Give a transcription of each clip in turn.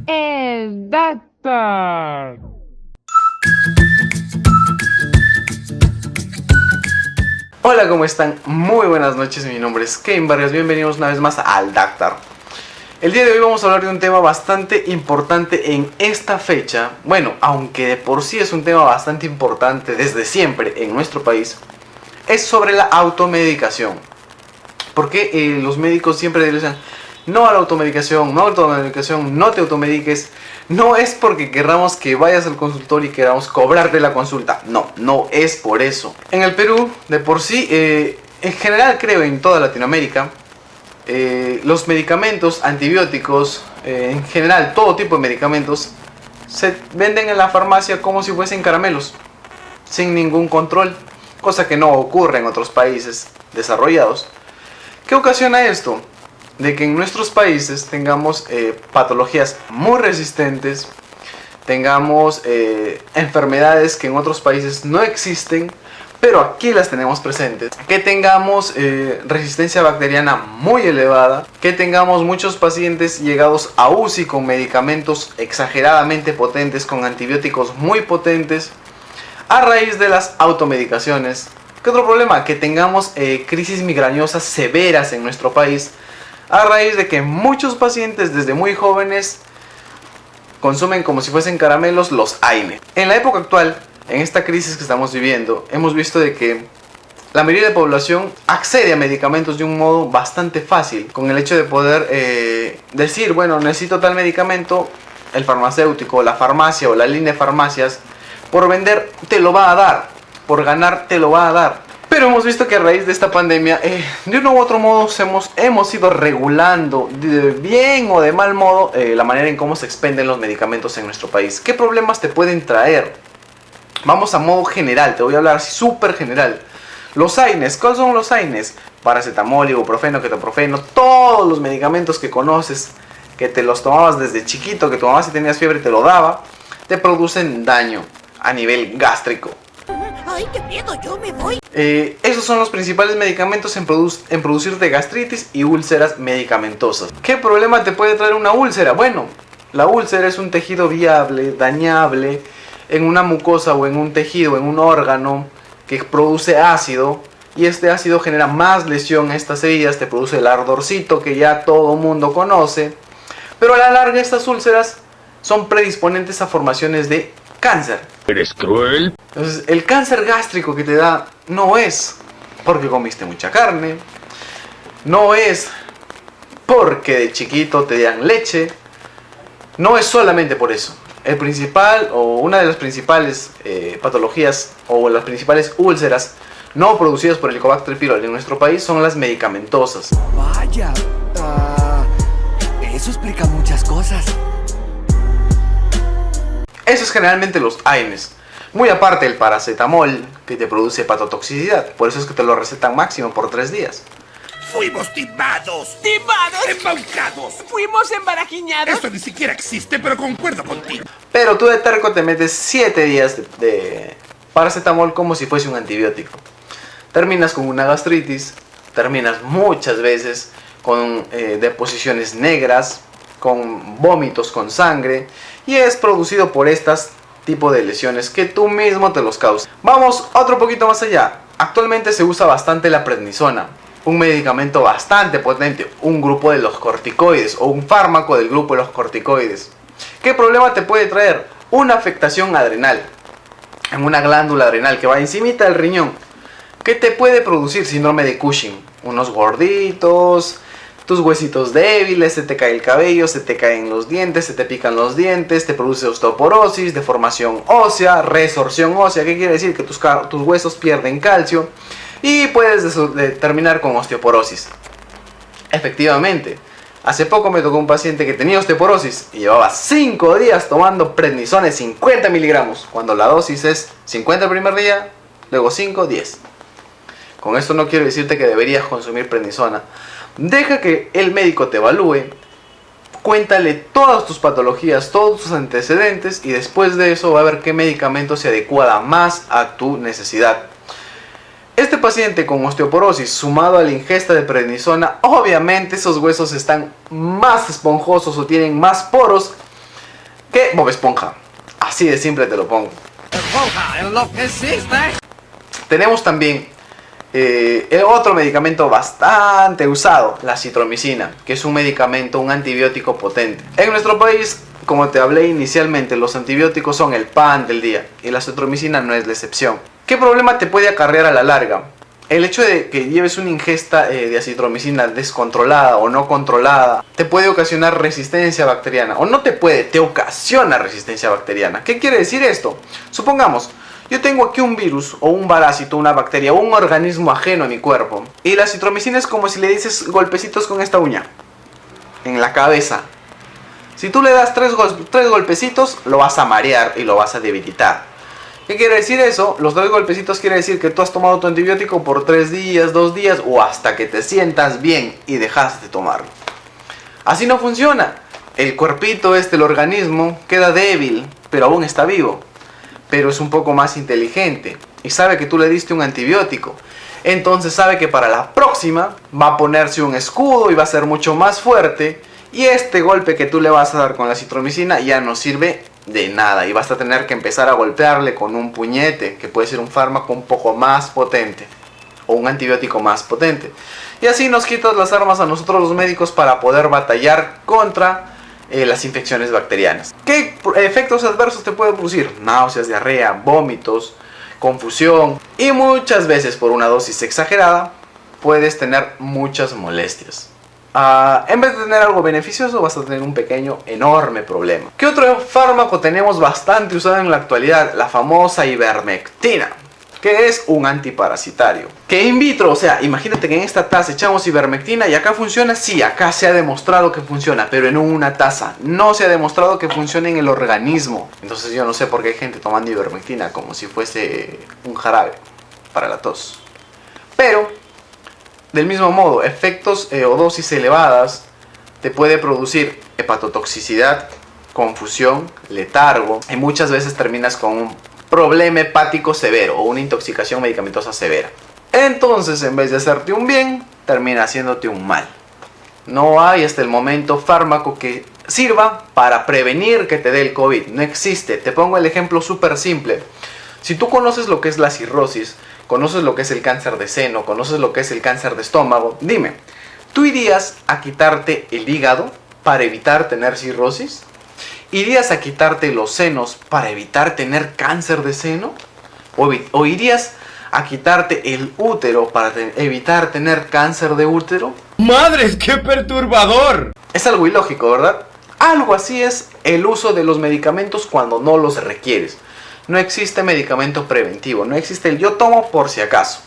El doctor. Hola, ¿cómo están? Muy buenas noches, mi nombre es Kevin Vargas, bienvenidos una vez más al Doctor. El día de hoy vamos a hablar de un tema bastante importante en esta fecha. Bueno, aunque de por sí es un tema bastante importante desde siempre en nuestro país, es sobre la automedicación. Porque los médicos siempre dicen, no a la automedicación, no a la automedicación, no te automediques. No es porque querramos que vayas al consultorio y queramos cobrarte la consulta. No, no es por eso. En el Perú, de por sí, en general creo en toda Latinoamérica, los medicamentos, antibióticos, en general todo tipo de medicamentos, se venden en la farmacia como si fuesen caramelos, sin ningún control, cosa que no ocurre en otros países desarrollados. ¿Qué ocasiona esto? De que en nuestros países tengamos patologías muy resistentes, tengamos enfermedades que en otros países no existen, pero aquí las tenemos presentes, que tengamos resistencia bacteriana muy elevada, que tengamos muchos pacientes llegados a UCI con medicamentos exageradamente potentes, con antibióticos muy potentes, a raíz de las automedicaciones. ¿Qué otro problema? Que tengamos crisis migrañosas severas en nuestro país, a raíz de que muchos pacientes desde muy jóvenes consumen como si fuesen caramelos los AINE. En la época actual, en esta crisis que estamos viviendo, hemos visto de que la mayoría de la población accede a medicamentos de un modo bastante fácil, con el hecho de poder decir, bueno, necesito tal medicamento, el farmacéutico, la farmacia o la línea de farmacias, por vender te lo va a dar, por ganar te lo va a dar. Pero hemos visto que a raíz de esta pandemia, de uno u otro modo hemos ido regulando, de bien o de mal modo, la manera en cómo se expenden los medicamentos en nuestro país. ¿Qué problemas te pueden traer? Vamos a modo general, te voy a hablar así súper general. Los AINES, ¿cuáles son los AINES? Paracetamol, ibuprofeno, ketoprofeno, todos los medicamentos que conoces, que te los tomabas desde chiquito, que tu mamá si tenías fiebre te lo daba, te producen daño a nivel gástrico. ¡Ay, qué miedo! ¡Yo me voy! Esos son los principales medicamentos en producirte gastritis y úlceras medicamentosas. ¿Qué problema te puede traer una úlcera? Bueno, la úlcera es un tejido viable, dañable, en una mucosa o en un tejido, en un órgano que produce ácido. Y este ácido genera más lesión a estas heridas, te produce el ardorcito que ya todo mundo conoce. Pero a la larga estas úlceras son predisponentes a formaciones de cáncer. ¿Eres cruel? Entonces, el cáncer gástrico que te da no es porque comiste mucha carne, no es porque de chiquito te dan leche, no es solamente por eso. El principal o una de las principales patologías o las principales úlceras no producidas por el Helicobacter pylori en nuestro país son las medicamentosas. Vaya, eso explica muchas cosas. Eso es generalmente los AINES. Muy aparte el paracetamol, que te produce hepatotoxicidad. Por eso es que te lo recetan máximo por 3 días. ¡Fuimos timados! ¡Timados! ¡Embaucados! ¡Fuimos embarajiñados! Esto ni siquiera existe, pero concuerdo contigo. Pero tú de terco te metes 7 días de paracetamol como si fuese un antibiótico. Terminas con una gastritis, terminas muchas veces con deposiciones negras, con vómitos con sangre, y es producido por estas tipo de lesiones que tú mismo te los causas. Vamos otro poquito más allá. Actualmente se usa bastante la prednisona, un medicamento bastante potente, un grupo de los corticoides o un fármaco del grupo de los corticoides. ¿Qué problema te puede traer? Una afectación adrenal, en una glándula adrenal que va encimita del riñón. ¿Qué te puede producir? Síndrome de Cushing, unos gorditos, tus huesitos débiles, se te cae el cabello, se te caen los dientes, se te pican los dientes, te produce osteoporosis, deformación ósea, resorción ósea. ¿Qué quiere decir? Que tus huesos pierden calcio y puedes terminar con osteoporosis. Efectivamente, hace poco me tocó un paciente que tenía osteoporosis y llevaba 5 días tomando prednisona de 50 miligramos, cuando la dosis es 50 el primer día, luego 5, 10. Con esto no quiero decirte que deberías consumir prednisona. Deja que el médico te evalúe, cuéntale todas tus patologías, todos tus antecedentes, y después de eso va a ver qué medicamento se adecua más a tu necesidad. Este paciente con osteoporosis sumado a la ingesta de prednisona, obviamente esos huesos están más esponjosos o tienen más poros ¿Qué? Bob Esponja. Así de simple te lo pongo. Tenemos también otro medicamento bastante usado, la citromicina, que es un medicamento, un antibiótico potente. En nuestro país, como te hablé inicialmente, los antibióticos son el pan del día y la citromicina no es la excepción. ¿Qué problema te puede acarrear a la larga? El hecho de que lleves una ingesta de acitromicina descontrolada o no controlada te puede ocasionar resistencia bacteriana, o no te puede, te ocasiona resistencia bacteriana. ¿Qué quiere decir esto? Supongamos, yo tengo aquí un virus o un parásito, una bacteria o un organismo ajeno a mi cuerpo, y la acitromicina es como si le dices golpecitos con esta uña en la cabeza. Si tú le das tres golpecitos, lo vas a marear y lo vas a debilitar. ¿Qué quiere decir eso? Los 3 golpecitos quiere decir que tú has tomado tu antibiótico por 3 días, 2 días o hasta que te sientas bien y dejas de tomarlo. Así no funciona. El cuerpito el organismo, queda débil, pero aún está vivo. Pero es un poco más inteligente y sabe que tú le diste un antibiótico. Entonces sabe que para la próxima va a ponerse un escudo y va a ser mucho más fuerte. Y este golpe que tú le vas a dar con la citromicina ya no sirve de nada y vas a tener que empezar a golpearle con un puñete, que puede ser un fármaco un poco más potente o un antibiótico más potente. Y así nos quitas las armas a nosotros los médicos para poder batallar contra las infecciones bacterianas. ¿Qué efectos adversos te puede producir? Náuseas, diarrea, vómitos, confusión, y muchas veces por una dosis exagerada puedes tener muchas molestias. En vez de tener algo beneficioso, vas a tener un pequeño, enorme problema. ¿Qué otro fármaco tenemos bastante usado en la actualidad? La famosa ivermectina, que es un antiparasitario. Que in vitro, o sea, imagínate que en esta taza echamos ivermectina y acá funciona. Sí, acá se ha demostrado que funciona, pero en una taza no se ha demostrado que funcione en el organismo. Entonces yo no sé por qué hay gente tomando ivermectina como si fuese un jarabe para la tos. Pero del mismo modo, efectos o dosis elevadas te puede producir hepatotoxicidad, confusión, letargo, y muchas veces terminas con un problema hepático severo o una intoxicación medicamentosa severa. Entonces, en vez de hacerte un bien, termina haciéndote un mal. No hay hasta el momento fármaco que sirva para prevenir que te dé el COVID. No existe. Te pongo el ejemplo súper simple. Si tú conoces lo que es la cirrosis, conoces lo que es el cáncer de seno, conoces lo que es el cáncer de estómago, dime, ¿tú irías a quitarte el hígado para evitar tener cirrosis? ¿Irías a quitarte los senos para evitar tener cáncer de seno? ¿O irías a quitarte el útero para evitar tener cáncer de útero? ¡Madres, qué perturbador! Es algo ilógico, ¿verdad? Algo así es el uso de los medicamentos cuando no los requieres. No existe medicamento preventivo, no existe el yo tomo por si acaso.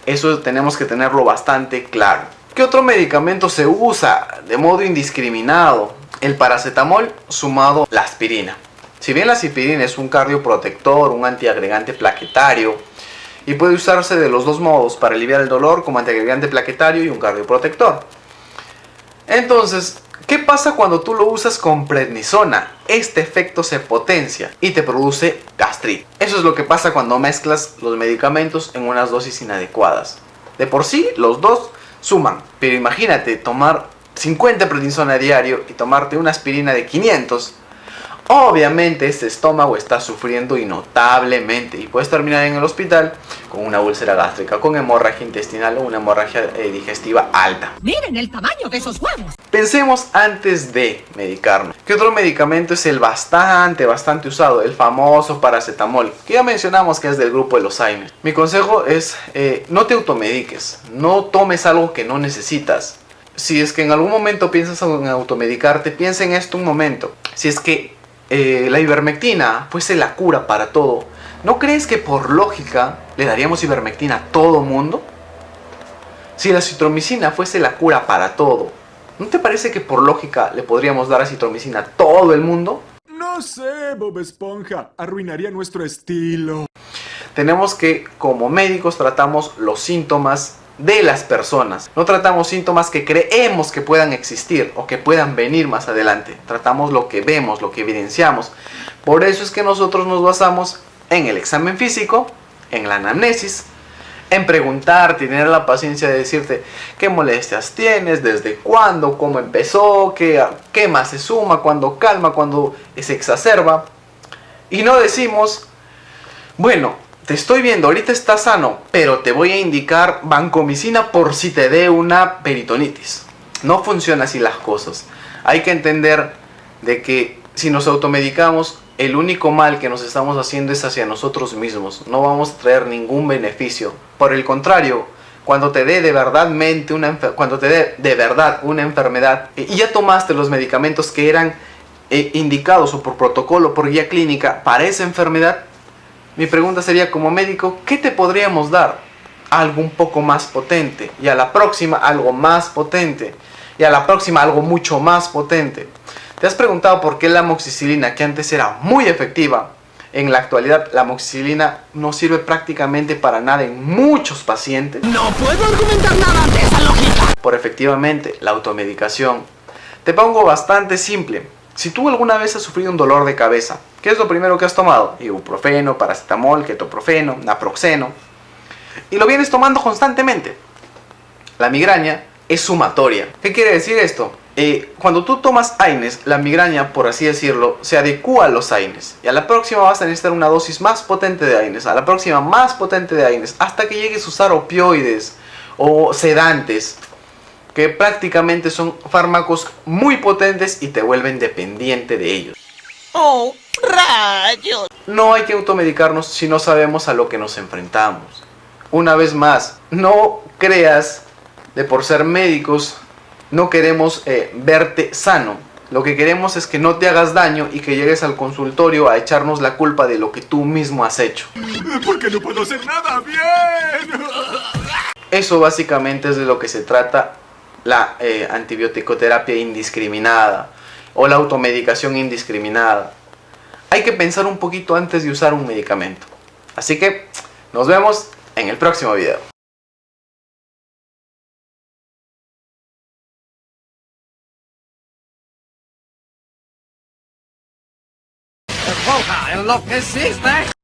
Eso tenemos que tenerlo bastante claro. ¿Qué otro medicamento se usa de modo indiscriminado? El paracetamol sumado a la aspirina. Si bien la aspirina es un cardioprotector, un antiagregante plaquetario, y puede usarse de los dos modos para aliviar el dolor como antiagregante plaquetario y un cardioprotector. Entonces, ¿qué pasa cuando tú lo usas con prednisona? Este efecto se potencia y te produce gastritis. Eso es lo que pasa cuando mezclas los medicamentos en unas dosis inadecuadas. De por sí, los dos suman. Pero imagínate tomar 50 prednisona a diario y tomarte una aspirina de 500. Obviamente este estómago está sufriendo y notablemente y puedes terminar en el hospital con una úlcera gástrica, con hemorragia intestinal o una hemorragia digestiva alta. Miren el tamaño de esos huevos. Pensemos antes de medicarnos. ¿Qué otro medicamento es el bastante usado? El famoso paracetamol, que ya mencionamos que es del grupo de los Alzheimer. Mi consejo es no te automediques, no tomes algo que no necesitas. Si es que en algún momento piensas en automedicarte, piensa en esto un momento. Si es que la ivermectina fuese la cura para todo, ¿no crees que por lógica le daríamos ivermectina a todo mundo? Si la citromicina fuese la cura para todo, ¿no te parece que por lógica le podríamos dar citromicina a todo el mundo? No sé, Bob Esponja, arruinaría nuestro estilo. Tenemos que, como médicos, tratamos los síntomas de las personas. No tratamos síntomas que creemos que puedan existir o que puedan venir más adelante. Tratamos lo que vemos, lo que evidenciamos. Por eso es que nosotros nos basamos en el examen físico, en la anamnesis, en preguntarte, tener la paciencia de decirte qué molestias tienes, desde cuándo, cómo empezó, qué más se suma, cuándo calma, cuándo se exacerba. Y no decimos, bueno, te estoy viendo, ahorita estás sano, pero te voy a indicar vancomicina por si te dé una peritonitis. No funciona así las cosas. Hay que entender de que si nos automedicamos, el único mal que nos estamos haciendo es hacia nosotros mismos. No vamos a traer ningún beneficio. Por el contrario, cuando te dé de verdad una enfermedad y ya tomaste los medicamentos que eran indicados o por protocolo, por guía clínica para esa enfermedad, mi pregunta sería, como médico, ¿qué te podríamos dar? Algo un poco más potente, y a la próxima algo más potente, y a la próxima algo mucho más potente. ¿Te has preguntado por qué la amoxicilina, que antes era muy efectiva, en la actualidad la amoxicilina no sirve prácticamente para nada en muchos pacientes? No puedo argumentar nada ante esa lógica. Por efectivamente la automedicación. Te pongo bastante simple. Si tú alguna vez has sufrido un dolor de cabeza, ¿qué es lo primero que has tomado? Ibuprofeno, paracetamol, ketoprofeno, naproxeno. Y lo vienes tomando constantemente. La migraña es sumatoria. ¿Qué quiere decir esto? Cuando tú tomas AINES, la migraña, por así decirlo, se adecua a los AINES. Y a la próxima vas a necesitar una dosis más potente de AINES. A la próxima más potente de AINES. Hasta que llegues a usar opioides o sedantes, que prácticamente son fármacos muy potentes y te vuelven dependiente de ellos. ¡Oh, rayos! No hay que automedicarnos si no sabemos a lo que nos enfrentamos. Una vez más, no creas de por ser médicos, no queremos verte sano. Lo que queremos es que no te hagas daño y que llegues al consultorio a echarnos la culpa de lo que tú mismo has hecho. Porque no puedo hacer nada bien. Eso básicamente es de lo que se trata la antibiótico-terapia indiscriminada o la automedicación indiscriminada. Hay que pensar un poquito antes de usar un medicamento. Así que nos vemos en el próximo video. ¡Enloqueciste!